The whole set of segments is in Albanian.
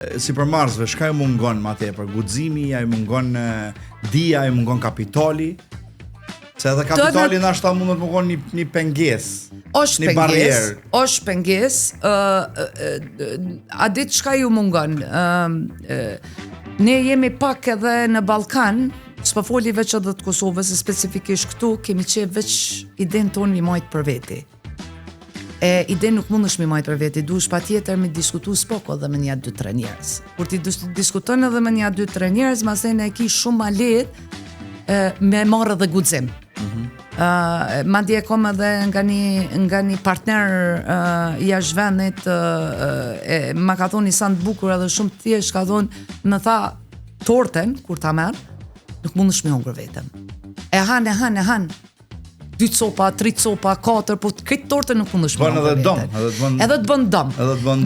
sipërmarrësve, çka ju mungon më tepër? Guximi, ja ju mungon dia, ju mungon kapitali? Se edhe kapitali ndoshta mund të mungon një pengesë. Është pengesë, a ditë çka ju mungon? Ne jemi pak edhe në Ballkan, s'po foli veç edhe të Kosovës, specifikisht këtu kemi qenë veç idenë tonë mi majtë për veti. Ide nuk mund është mi majtë për veti, duhesh patjetër me diskutu s'poko dhe me një 2-3 njerëz. Kur ti diskuton edhe me një 2-3 njerëz, masej e ki shumë ma lehtë me marrë edhe guxim. Madje kom edhe nga një partner jashtë vendit ma ka thonë sa të bukur edhe shumë të thjesht, ka thonë, më tha torten kur ta merr, nuk mundesh me hongër vetëm. E han 2 copa, 3 copa, 4, po këtë tortën nuk mundesh me hongër vetëm. Edhe të bën dëm.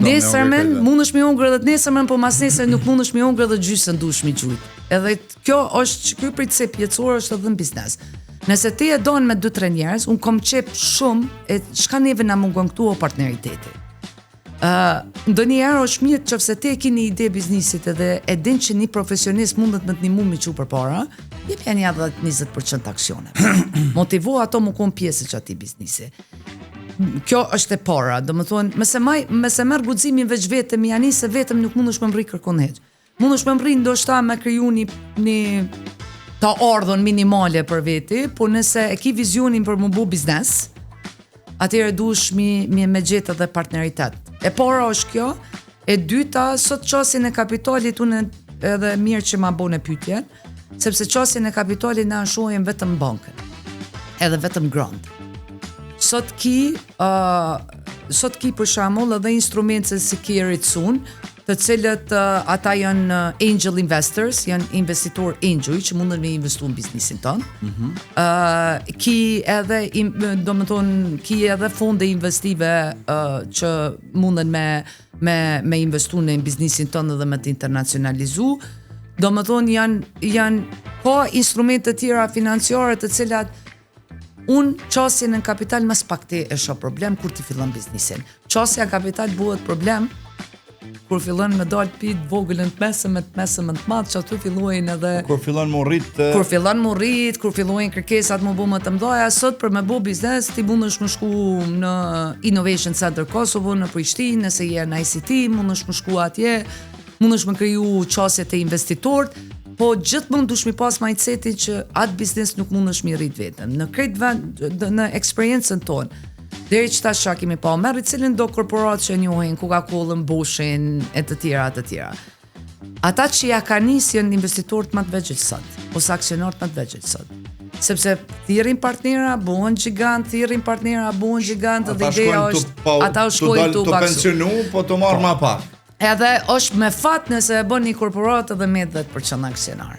Nesërmen mundesh me hongër edhe nesërmen, po mas nesër nuk mundesh me hongër edhe gjysën duhesh me gjujt. Edhe kjo është ky princip jetësor është edhe në biznes. Nëse ti e don me 2-3 njerëz, unë kom qep shumë çka neve na mungon këtu o partneriteti. Ndonjëherë është mirë nëse ti e ke një ide biznesit edhe e din që një profesionist mundet me të ndihmu me çu përpara, jep ja një 10-20% aksione. Motivo ato më kon pjesë që atij biznesi. Kjo është e para, domethënë, mëse merr guximin veç vetëm, ja nisë vetëm nuk mundesh më mri kërkon hiç. Mundesh më mri ndoshta me kriju një ta ardhën minimale për veti, po nëse e ki vizionin për më bu biznes, atëherë duhesh me gjetë edhe partneritet. E para është kjo, e dyta, sot qasjen e kapitalit unë edhe mirë që ma bone pyetjen, sepse qasjen e kapitalit na shohim vetëm bankën, edhe vetëm grant. Sot ki për shembull edhe instrumente si ki Eritsun, të cilët ata janë angel investors, janë investitor angel që mundën me investu në biznesin tonë. Ki edhe fonde investive që mundën me investu në biznesin tonë dhe me të internacionalizu. Janë ka instrumente tjera financiare të cilat unë qasjen në kapital mas pak ti e shoh problem kur ti fillon biznesin. Qasja kapital bëhet problem kur fillon me dal pit vogelën të mesëm të madh, që aty fillojnë edhe kur fillon më rrit, kur fillojnë kërkesat më bëmë të mëdha. Sot për me bë biznes ti mundesh më shku në Innovation Center Kosovo në Prishtinë, nëse je në ICT, mundesh më shku atje, mundesh më kriju qasje të investitorët, po gjithmonë duhesh mi pas mindsetin që atë biznes nuk mundesh mi rrit vetëm. Në këtë vend, në eksperiencën tonë, deri që tash kemi pa merr cilin do korporat që njohin, Coca-Cola, Boshin e të tjera. Ata që ja kanë nisë janë investitorët më të vegjël sot, ose aksionarët më të vegjël sot. Sepse thirrin partnera, bëhen gjigant, dhe ideja është ata shkojnë tu pensionu, po të marr më pak. Edhe është me fat nëse e bën një korporat edhe me 10% aksionar.